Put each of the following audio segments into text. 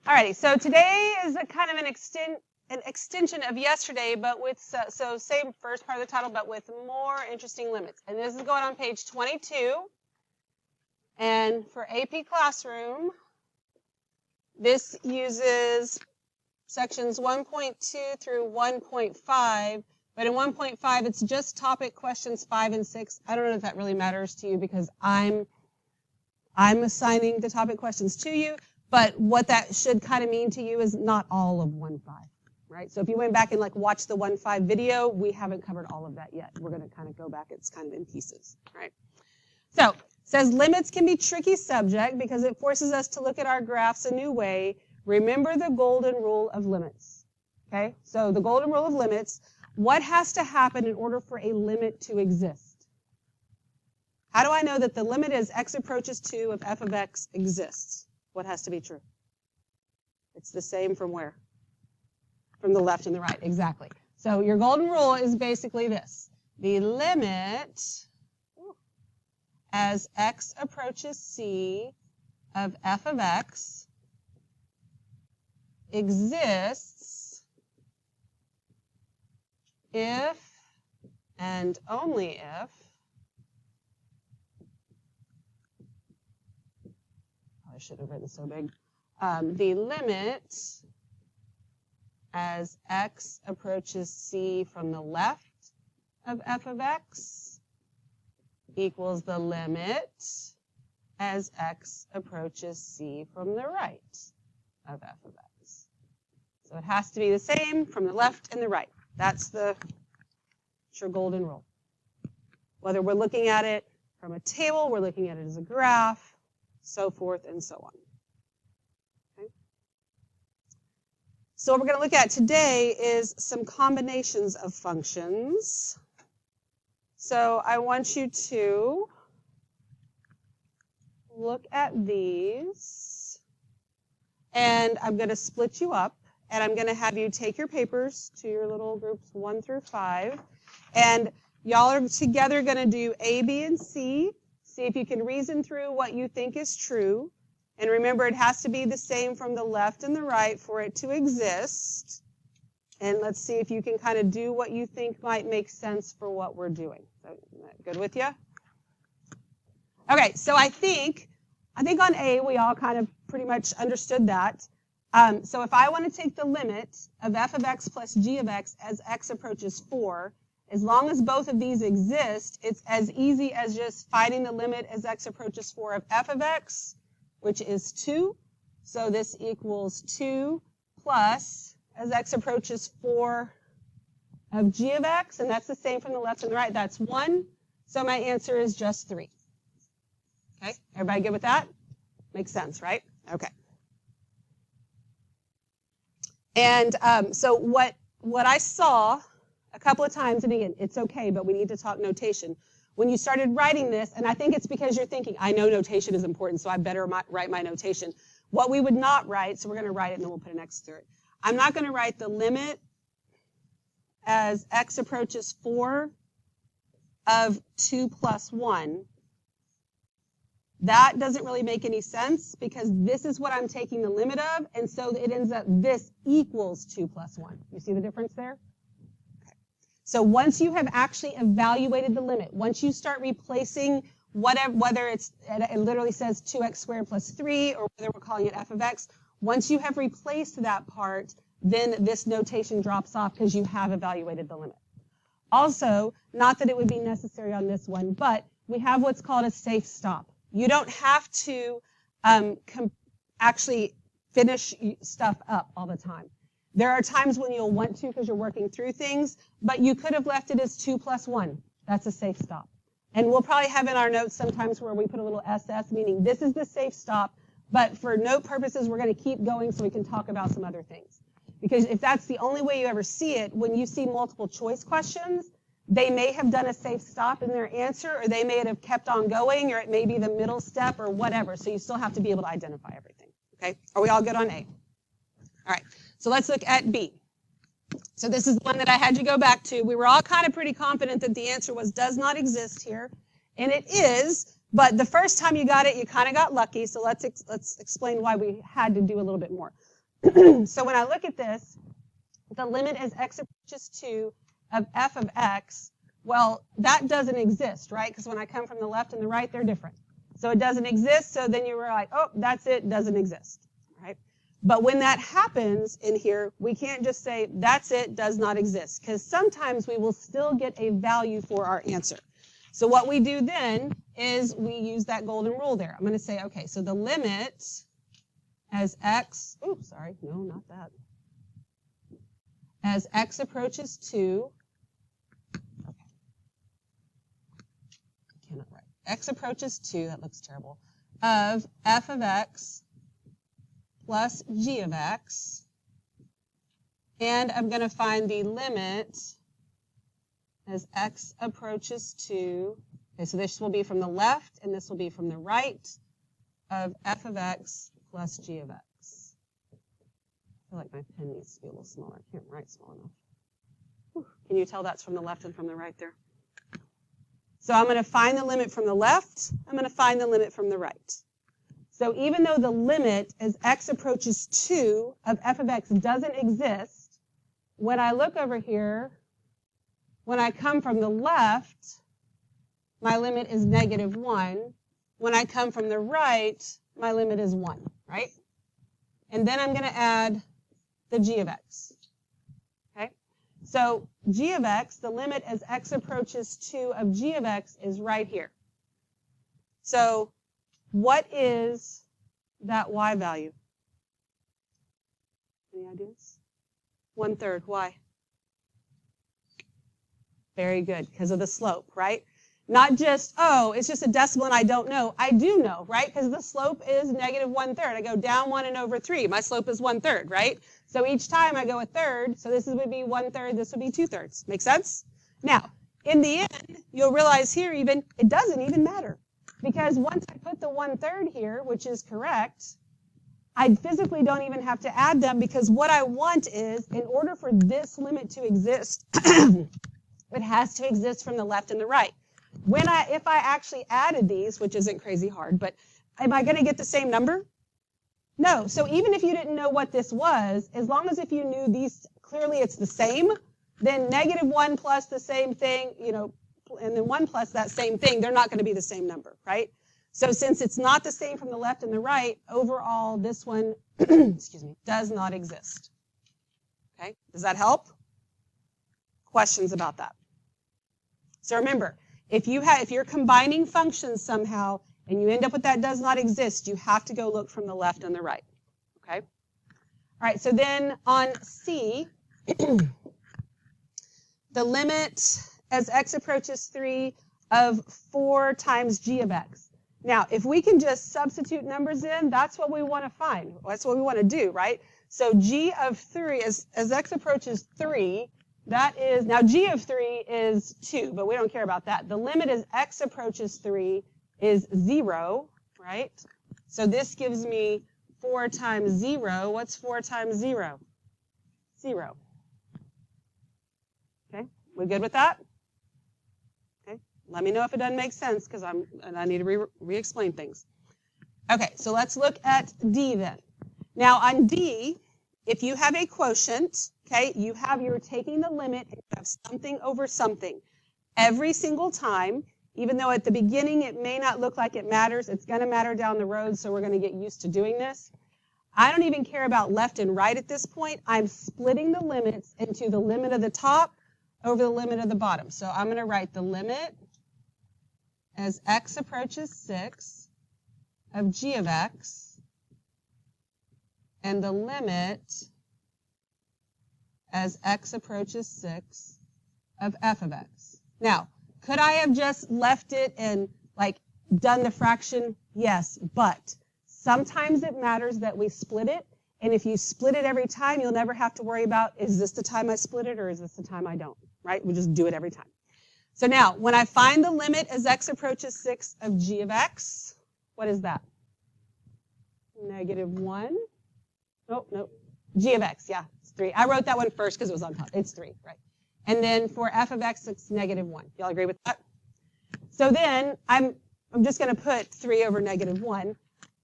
Alrighty, so today is a kind of an extension of yesterday, but with, so same first part of the title, but with more interesting limits. And this is going on page 22. And for AP Classroom, this uses sections 1.2 through 1.5, but in 1.5, it's just topic questions 5 and 6. I don't know if that really matters to you because I'm assigning the topic questions to you, but what that should kind of mean to you is not all of 1.5, right? So if you went back and watched the 1.5 video, we haven't covered all of that yet. We're going to kind of go back. It's kind of in pieces, right? So it says limits can be a tricky subject because it forces us to look at our graphs a new way. Remember the golden rule of limits, okay? So the golden rule of limits, what has to happen in order for a limit to exist? How do I know that the limit as x approaches 2 of f of x exists? What has to be true? It's the same from where? From the left and the right, exactly. So your golden rule is basically this. The limit as x approaches c of f of x exists if and only if I should have written so big. The limit as x approaches c from the left of f of x equals the limit as x approaches c from the right of f of x. So it has to be the same from the left and the right. That's your golden rule. Whether we're looking at it from a table, we're looking at it as a graph, so forth and so on. Okay? So what we're going to look at today is some combinations of functions. So I want you to look at these, and I'm going to split you up, and I'm going to have you take your papers to your little groups 1 through 5, and y'all are together going to do A, B, and C. See if you can reason through what you think is true. And remember, it has to be the same from the left and the right for it to exist. And let's see if you can kind of do what you think might make sense for what we're doing. So, good with you? Okay, so I think on A, we all kind of pretty much understood that. So if I want to take the limit of f of x plus g of x as x approaches 4, as long as both of these exist, it's as easy as just finding the limit as x approaches 4 of f of x, which is 2. So this equals 2 plus, as x approaches 4 of g of x, and that's the same from the left and the right, that's 1. So my answer is just 3. Okay, everybody good with that? Makes sense, right? Okay. And so what I saw a couple of times, and again, it's okay, but we need to talk notation. When you started writing this, and I think it's because you're thinking, I know notation is important, so I better write my notation. What we would not write, so we're going to write it and then we'll put an X through it. I'm not going to write the limit as x approaches 4 of 2 plus 1. That doesn't really make any sense because this is what I'm taking the limit of, and so it ends up this equals 2 plus 1. You see the difference there? So once you have actually evaluated the limit, once you start replacing whether it literally says 2x squared plus 3 or whether we're calling it f of x, once you have replaced that part, then this notation drops off because you have evaluated the limit. Also, not that it would be necessary on this one, but we have what's called a safe stop. You don't have to actually finish stuff up all the time. There are times when you'll want to because you're working through things, but you could have left it as 2 plus 1. That's a safe stop. And we'll probably have in our notes sometimes where we put a little SS, meaning this is the safe stop, but for note purposes, we're going to keep going so we can talk about some other things. Because if that's the only way you ever see it, when you see multiple choice questions, they may have done a safe stop in their answer, or they may have kept on going, or it may be the middle step or whatever. So you still have to be able to identify everything. Okay? Are we all good on A? All right. So let's look at B. So this is the one that I had you go back to. We were all kind of pretty confident that the answer was does not exist here. And it is, but the first time you got it, you kind of got lucky. So let's explain why we had to do a little bit more. So when I look at this, the limit as x approaches 2 of f of x, well, that doesn't exist, right? Because when I come from the left and the right, they're different. So it doesn't exist, so then you were like, oh, that's it, doesn't exist, right? But when that happens in here, we can't just say, that's it, does not exist, because sometimes we will still get a value for our answer. So what we do then is we use that golden rule there. I'm going to say, okay, so the limit as x, oops, sorry, no, not that. As x approaches 2, okay, I cannot write. X approaches 2, that looks terrible, of f of x plus g of x, and I'm going to find the limit as x approaches 2, okay, so this will be from the left and this will be from the right, of f of x plus g of x. I feel like my pen needs to be a little smaller. I can't write small enough. Whew. Can you tell that's from the left and from the right there? So I'm going to find the limit from the left. I'm going to find the limit from the right. So even though the limit as x approaches 2 of f of x doesn't exist, when I look over here, when I come from the left, my limit is -1. When I come from the right, my limit is 1, right? And then I'm going to add the g of x. Okay? So g of x, the limit as x approaches 2 of g of x is right here. So what is that y value? Any ideas? 1/3. Why? Very good, because of the slope, right? Not just, oh, it's just a decimal and I don't know. I do know, right? Because the slope is -1/3. I go down 1 and over 3. My slope is 1/3, right? So each time I go 1/3, so this would be 1/3, this would be 2/3. Make sense? Now, in the end, you'll realize here even, it doesn't even matter. Because once I put the 1/3 here, which is correct, I physically don't even have to add them, because what I want is, in order for this limit to exist, it has to exist from the left and the right. If I actually added these, which isn't crazy hard, but am I going to get the same number? No. So even if you didn't know what this was, as long as if you knew these, clearly it's the same, then -1 plus the same thing, you know, and then 1 plus that same thing, they're not going to be the same number, right? So since it's not the same from the left and the right, overall this one, excuse me, does not exist. Okay? Does that help? Questions about that? So remember, if you're combining functions somehow and you end up with that does not exist, you have to go look from the left and the right. Okay? All right, so then on C, the limit as x approaches 3 of 4 times g of x. Now, if we can just substitute numbers in, that's what we want to find. That's what we want to do, right? So g of 3, as x approaches 3, that is, now g of 3 is 2, but we don't care about that. The limit as x approaches 3 is 0, right? So this gives me 4 times 0. What's 4 times 0? 0. Okay, we good with that? Okay, let me know if it doesn't make sense, because I need to re-explain things. Okay, so let's look at D then. Now on D, if you have a quotient, okay, you're taking the limit and you have something over something. Every single time, even though at the beginning it may not look like it matters, it's going to matter down the road, so we're going to get used to doing this. I don't even care about left and right at this point. I'm splitting the limits into the limit of the top over the limit of the bottom. So I'm going to write the limit as x approaches 6 of g of x, and the limit as x approaches 6 of f of x. Now, could I have just left it and like done the fraction? Yes, but sometimes it matters that we split it, and if you split it every time, you'll never have to worry about, is this the time I split it or is this the time I don't, right? We just do it every time. So now, when I find the limit as x approaches 6 of g of x, what is that? -1. Nope. G of x, yeah, it's 3. I wrote that one first because it was on top. It's 3, right? And then for f of x, it's -1. Y'all agree with that? So then I'm just going to put 3 over -1.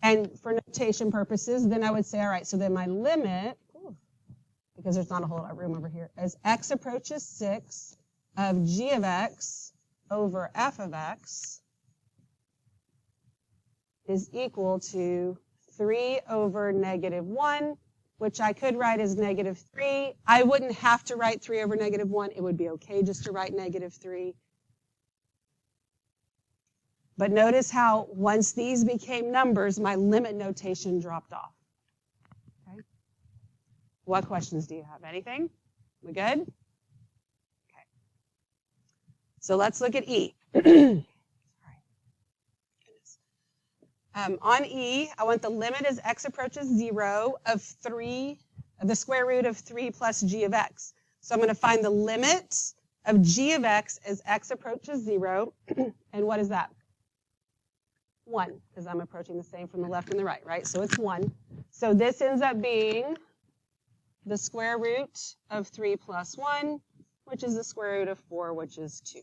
And for notation purposes, then I would say, all right, so then my limit, because there's not a whole lot of room over here, as x approaches 6 of g of x over f of x is equal to 3 over negative 1, which I could write as negative 3. I wouldn't have to write 3 over negative 1. It would be okay just to write negative 3. But notice how once these became numbers, my limit notation dropped off. Okay. What questions do you have? Anything? We good? Okay. So let's look at E. On E, I want the limit as x approaches 0 of the square root of 3 plus g of x. So I'm going to find the limit of g of x as x approaches 0. And what is that? 1, because I'm approaching the same from the left and the right, right? So it's 1. So this ends up being the square root of 3 plus 1, which is the square root of 4, which is 2.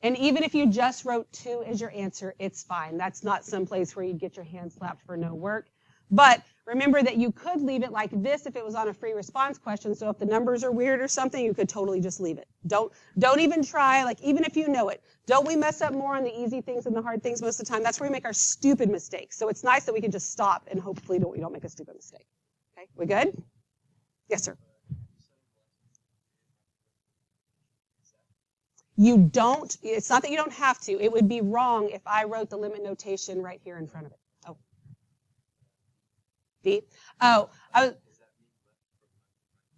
And even if you just wrote 2 as your answer, it's fine. That's not some place where you'd get your hand slapped for no work. But remember that you could leave it like this if it was on a free response question. So if the numbers are weird or something, you could totally just leave it. Don't even try, like even if you know it. Don't we mess up more on the easy things than the hard things most of the time? That's where we make our stupid mistakes. So it's nice that we can just stop and hopefully we don't make a stupid mistake. Okay, we good? Yes, sir. You don't, it's not that you don't have to. It would be wrong if I wrote the limit notation right here in front of it. Oh. D? Oh,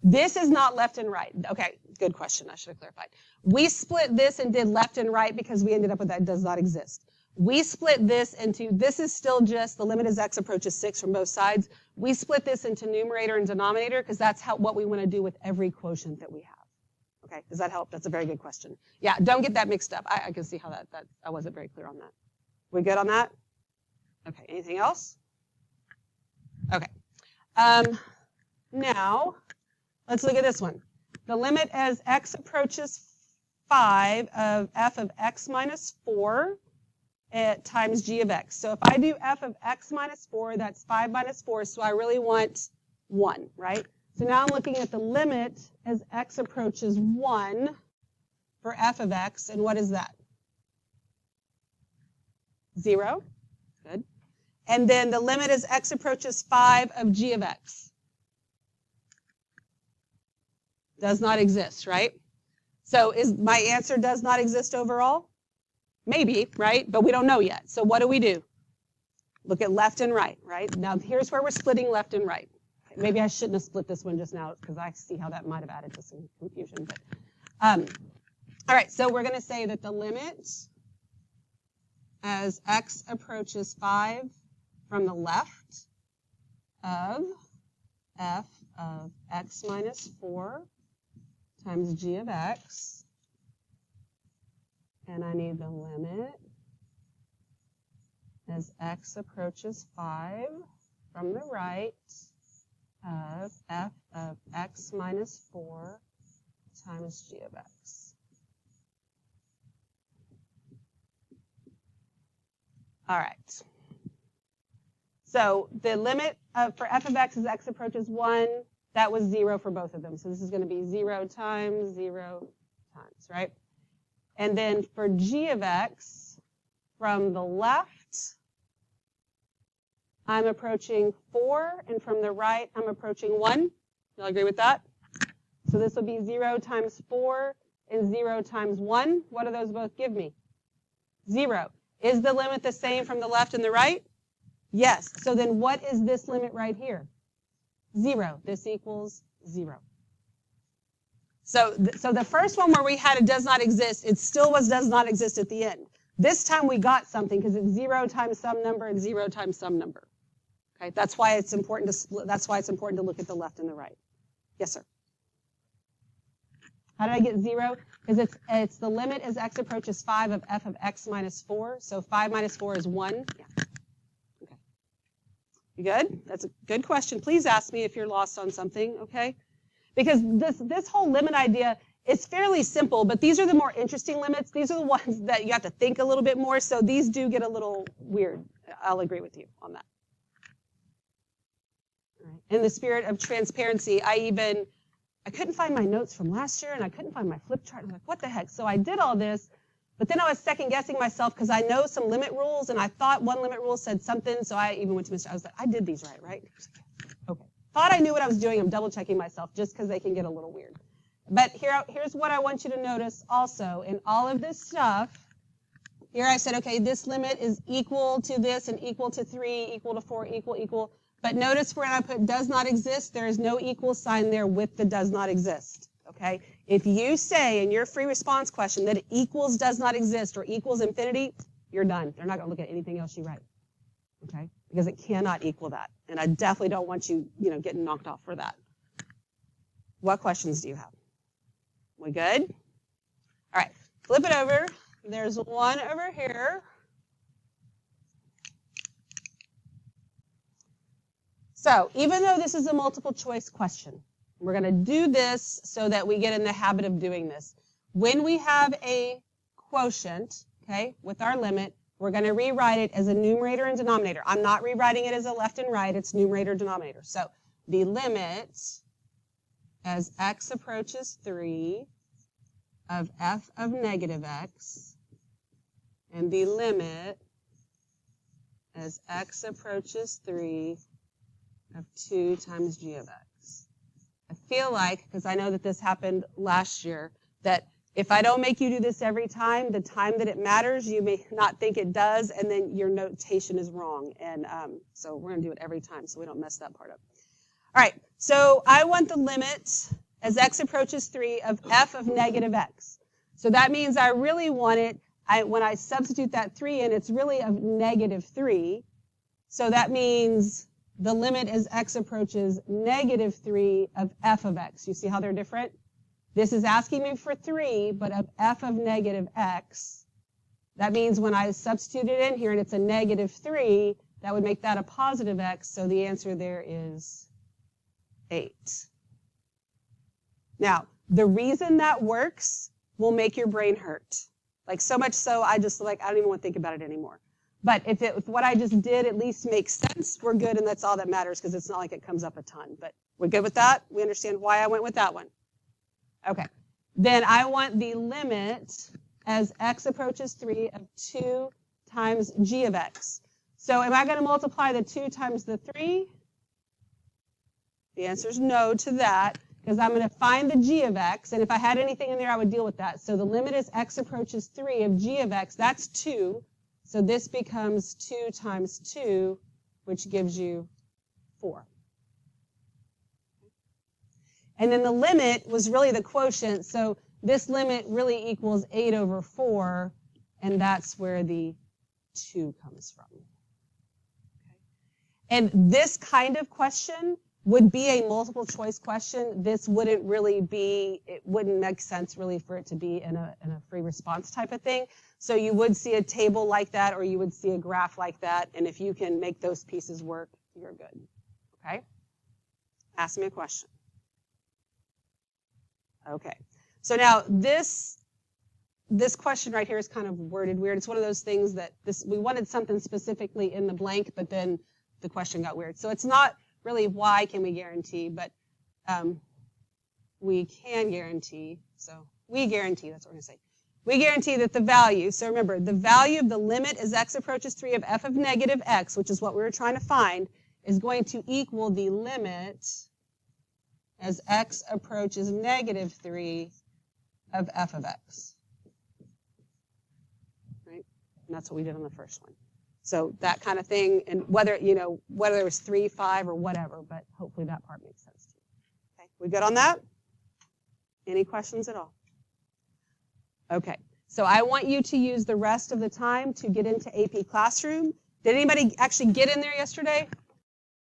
this is not left and right. Okay, good question. I should have clarified. We split this and did left and right because we ended up with that does not exist. We split this into, this is still just the limit as x approaches 6 from both sides. We split this into numerator and denominator because that's what we want to do with every quotient that we have. Okay, does that help? That's a very good question. Yeah, don't get that mixed up. I can see how that I wasn't very clear on that. We good on that? Okay, anything else? Okay. Now, let's look at this one. The limit as x approaches 5 of f of x minus 4 times g of x. So if I do f of x minus 4, that's 5 minus 4, so I really want 1, right? So now I'm looking at the limit as x approaches 1 for f of x, and what is that? 0. Good. And then the limit as x approaches 5 of g of x. Does not exist, right? So is my answer does not exist overall? Maybe, right? But we don't know yet. So what do? Look at left and right, right? Now here's where we're splitting left and right. Maybe I shouldn't have split this one just now because I see how that might have added to some confusion. But, all right, so we're going to say that the limit as x approaches 5 from the left of f of x minus 4 times g of x, and I need the limit as x approaches 5 from the right of f of x minus 4 times g of x. All right. So the limit for f of x as x approaches 1, that was 0 for both of them. So this is going to be 0 times, right? And then for g of x, from the left, I'm approaching 4, and from the right, I'm approaching 1. Y'all agree with that? So this will be 0 times 4 and 0 times 1. What do those both give me? 0. Is the limit the same from the left and the right? Yes. So then what is this limit right here? 0. This equals 0. So the first one where we had it does not exist, it still does not exist at the end. This time we got something because it's 0 times some number and 0 times some number. Okay, that's why it's important to split. That's why it's important to look at the left and the right. Yes, sir. How did I get 0? Because it's the limit as x approaches 5 of f of x minus 4. So 5 minus 4 is 1. Yeah. Okay. You good? That's a good question. Please ask me if you're lost on something. Okay. Because this whole limit idea is fairly simple, but these are the more interesting limits. These are the ones that you have to think a little bit more. So these do get a little weird I'll agree with you on that. All right. In the spirit of transparency, I couldn't find my notes from last year, and I couldn't find my flip chart. I'm like, what the heck? So I did all this, but then I was second-guessing myself because I know some limit rules, and I thought one limit rule said something, so I even went to Mr. I was like, I did these right? Okay. Thought I knew what I was doing. I'm double-checking myself just because they can get a little weird. But here's what I want you to notice also. In all of this stuff, here I said, okay, this limit is equal to this and equal to 3, equal to 4, equal. But notice when I put does not exist, there is no equal sign there with the does not exist. Okay? If you say in your free response question that it equals does not exist or equals infinity, you're done. They're not going to look at anything else you write. Okay? Because it cannot equal that. And I definitely don't want you, getting knocked off for that. What questions do you have? We good? All right. Flip it over. There's one over here. So even though this is a multiple choice question, we're going to do this so that we get in the habit of doing this. When we have a quotient, okay, with our limit, we're going to rewrite it as a numerator and denominator. I'm not rewriting it as a left and right. It's numerator, denominator. So the limit as x approaches 3 of f of negative x, and the limit as x approaches 3 of 2 times g of x. I feel like, because I know that this happened last year, that if I don't make you do this every time, the time that it matters, you may not think it does, and then your notation is wrong. And so we're going to do it every time so we don't mess that part up. All right, so I want the limit as x approaches 3 of f of negative x. So that means I really want it, when I substitute that 3 in, it's really of negative 3. So that means the limit as x approaches negative 3 of f of x. You see how they're different? This is asking me for 3, but of f of negative x. That means when I substitute it in here and it's a negative 3, that would make that a positive x, so the answer there is 8. Now, the reason that works will make your brain hurt. Like so much so, I don't even want to think about it anymore. But if what I just did at least makes sense, we're good, and that's all that matters because it's not like it comes up a ton. But we're good with that? We understand why I went with that one. Okay. Then I want the limit as x approaches 3 of 2 times g of x. So am I going to multiply the 2 times the 3? The answer is no to that, because I'm going to find the g of x, and if I had anything in there, I would deal with that. So the limit as x approaches 3 of g of x, that's 2. So this becomes 2 times 2, which gives you 4. And then the limit was really the quotient, so this limit really equals 8 over 4, and that's where the 2 comes from. Okay. And this kind of question would be a multiple choice question. This wouldn't really be, it wouldn't make sense really for it to be in a free response type of thing. So you would see a table like that, or you would see a graph like that, and if you can make those pieces work, you're good. Okay? Ask me a question. Okay. So now this question right here is kind of worded weird. It's one of those things that we wanted something specifically in the blank, but then the question got weird. So it's not really why can we guarantee, but we can guarantee. So we guarantee, that's what we're going to say. We guarantee that the value, so remember, the value of the limit as x approaches 3 of f of negative x, which is what we were trying to find, is going to equal the limit as x approaches negative 3 of f of x. Right? And that's what we did on the first one. So that kind of thing, and whether it was 3, 5, or whatever, but hopefully that part makes sense to you. Okay, we good on that? Any questions at all? Okay, so I want you to use the rest of the time to get into AP Classroom. Did anybody actually get in there yesterday?